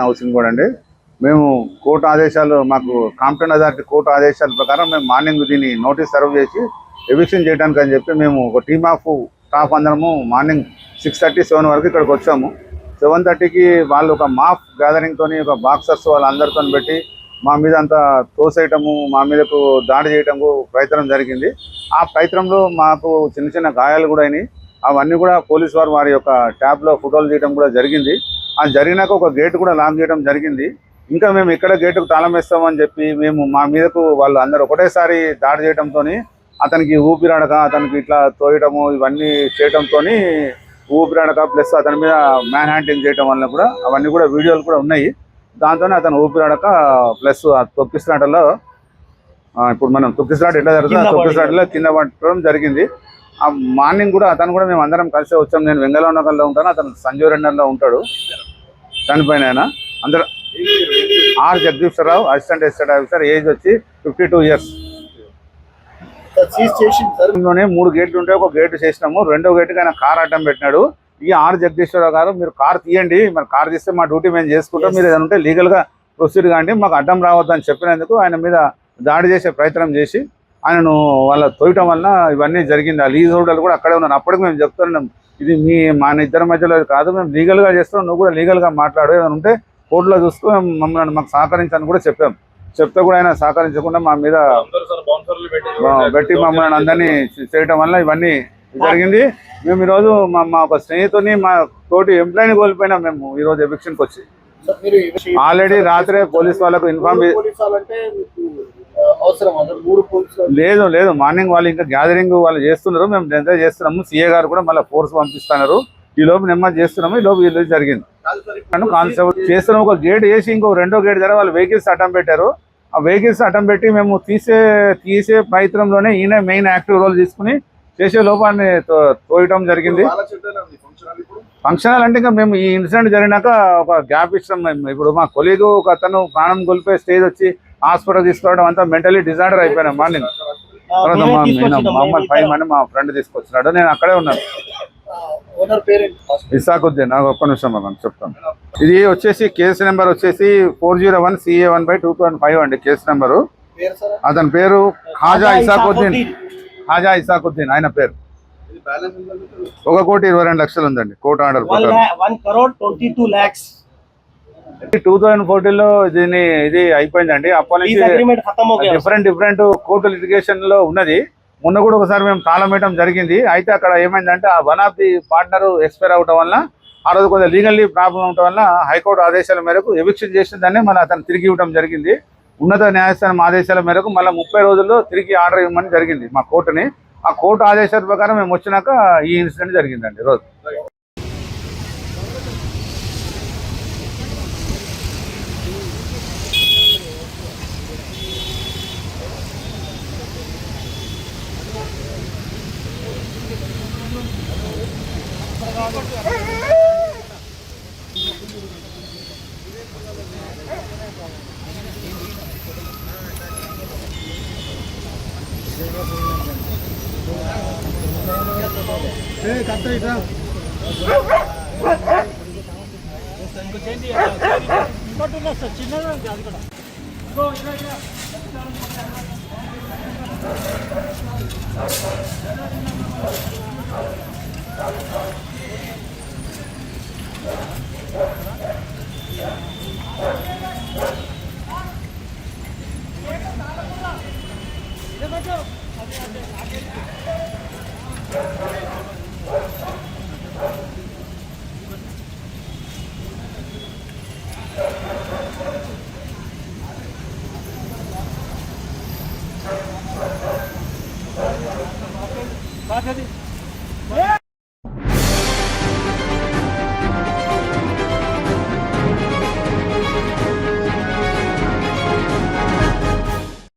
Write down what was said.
Housing board అండి. మేము court ఆదేశాలు, మాకు కాంపిటెంట్ అథారిటీ కోర్టు ఆదేశాల ప్రకారం మేము మార్నింగ్ దీన్ని నోటీస్ సర్వ్ చేసి ఎవిక్షన్ చేయడానికి అని చెప్పి మేము ఒక టీమ్ ఆఫ్ స్టాఫ్ అందరము మార్నింగ్ 6:30, 7 వరకు ఇక్కడికి వచ్చాము. 7:30కి వాళ్ళు ఒక మాఫ్ గ్యాదరింగ్తో ఒక బాక్సర్స్ వాళ్ళందరితో పెట్టి మా మీద అంతా తోసేయటము, మా మీదకు దాడి చేయటము ప్రయత్నం జరిగింది. ఆ ప్రయత్నంలో మాకు చిన్న చిన్న గాయాలు కూడా అయినాయి. అవన్నీ కూడా పోలీసు వారు వారి యొక్క ట్యాబ్లో ఫోటోలు తీయడం కూడా జరిగింది. అది జరిగినాక ఒక గేటు కూడా లాక్ చేయడం జరిగింది. ఇంకా మేము ఇక్కడ గేటుకు తాళం వేస్తామని చెప్పి మేము మా మీదకు వాళ్ళు అందరూ ఒకటేసారి దాడి చేయడంతో అతనికి ఊపిరాడక, అతనికి ఇట్లా తోయటము ఇవన్నీ చేయడంతో ఊపిరాడక ప్లస్ అతని మీద మ్యాన్ హ్యాండింగ్ చేయడం వల్ల కూడా అవన్నీ కూడా వీడియోలు కూడా ఉన్నాయి. దాంతోనే అతను ఊపిరాడక ప్లస్ ఆ తొక్కిసలాటలో ఇప్పుడు మనం తొక్కిసలాట ఎట్లా జరుగుతుంది, తొక్కిసలాటలో కింద పట్టడం జరిగింది. ఆ మార్నింగ్ కూడా అతను కూడా మేము అందరం కలిసి వచ్చాం. నేను వెంగళరావు నగర్లో ఉంటాను, అతను సంజీవ్ రెండర్లో ఉంటాడు. చనిపోయిన ఆయన అందరూ R Jagadishwara Rao, assistant estate officer, age వచ్చి 52 years. 3 గేట్లు ఉంటే ఒక గేటు చేసినాము. 2వ గేటుకి ఆయన కార్ అడ్డం పెట్టినాడు. ఈ ఆర్ జగదీశ్వరరావు గారు మీరు కార్ తీయండి, మరి కార్ తీస్తే మా డ్యూటీ మేము చేసుకుంటాం, మీరు ఏదైనా ఉంటే లీగల్గా ప్రొసీడ్ కాండి, మాకు అడ్డం రావద్దని చెప్పినందుకు ఆయన మీద దాడి చేసే ప్రయత్నం చేసి ఆయనను వాళ్ళ తోయటం వల్ల ఇవన్నీ జరిగింది. ఆ లీజ్ హోల్డర్లు కూడా అక్కడే ఉన్నారు. అప్పటికి మేము చెప్తున్నాం, ఇది మా ఇద్దరి మధ్యలో కాదు, మేము లీగల్గా చేస్తున్నాం, నువ్వు కూడా లీగల్గా మాట్లాడు, ఏదైనా ఉంటే కోర్టులో చూస్తూ మమ్మల్ని మాకు సహకరించని కూడా చెప్పాం. చెప్తే కూడా ఆయన సహకరించకుండా మా మీద పెట్టి మమ్మల్ని అందరినీ చేయటం వల్ల ఇవన్నీ జరిగింది. మేము ఈరోజు మా ఒక స్నేహితుని, మా తోటి ఎంప్లాయీని కోల్పోయినాం మేము ఈరోజు ఎవిక్షన్కి వచ్చి. ఆల్రెడీ రాత్రే పోలీస్ వాళ్ళకు ఇన్ఫార్మ్ లేదు మార్నింగ్ వాళ్ళు ఇంకా గ్యాదరింగ్ వాళ్ళు చేస్తున్నారు, మేము ఎంజాయ్ చేస్తున్నాము. సీఏ గారు కూడా మళ్ళీ ఫోర్స్ పంపిస్తున్నారు. ఈ లోపు నెమ్మది చేస్తున్నాము. ఈ లోపు వీళ్ళు జరిగింది కానిస్టేబుల్ చేస్తున్నాం. ఒక గేట్ వేసి ఇంకో 2వ గేట్ దగ్గర వాళ్ళు వెహికల్స్ అడ్డం పెట్టారు. ఆ వెహికల్స్ అడ్డం పెట్టి మేము తీసే ప్రయత్నంలోనే ఈయన మెయిన్ యాక్టివ్ రోల్ తీసుకుని చేసే లోపాన్ని తోయటం జరిగింది. ఫంక్షనల్ అంటే ఇంకా మేము ఈ ఇన్సిడెంట్ జరిగినాక ఒక గ్యాప్ ఇస్తాం. మేము ఇప్పుడు మా కొలీగ్ ఒక అతను ప్రాణం కోల్పోయే స్టేజ్ వచ్చి హాస్పిటల్ తీసుకోవడం అంతా మెంటలీ డిజార్డర్ అయిపోయినాం. మార్నింగ్ మమ్మల్ని 5 మంది మా ఫ్రెండ్ తీసుకొచ్చినాడు, నేను అక్కడే ఉన్నాను. ఇసాకుద్దీన్. నాకు ఒక్క నిమిషం మనం చెప్తాను. ఇది వచ్చేసి కేసు నెంబర్ వచ్చేసి 401 CA1/2005 అండి కేసు నెంబరు. అతని పేరు ఖాజా ఇసాకుద్దీన్ ఆయన పేరు. 1,22,00,000 ఉందండి కోర్టు ఆర్డర్. 2014లో ఇది అయిపోయిందండి. అప్పటి నుంచి డిఫరెంట్ కోర్టు లిటిగేషన్ లో ఉన్నది. మొన్న కూడా ఒకసారి మేము తాళం వేయడం జరిగింది. అయితే అక్కడ ఏమైందంటే ఆ one of the partner expire అవడం వల్ల ఆ రోజు కొంచెం లీగల్లీ ప్రాబ్లం అవడం వల్ల హైకోర్టు ఆదేశాల మేరకు ఎవిక్షన్ చేసిన దాన్ని మళ్ళీ అతను తిరిగి ఇవ్వడం జరిగింది. ఉన్నత న్యాయస్థానం ఆదేశాల మేరకు మళ్ళీ 30 రోజుల్లో తిరిగి ఆర్డర్ ఇవ్వమని జరిగింది మా కోర్టుని. ఆ కోర్టు ఆదేశాల ప్రకారం మేము వచ్చినాక ఈ ఇన్సిడెంట్ జరిగిందండి రోజు. Bak hadi.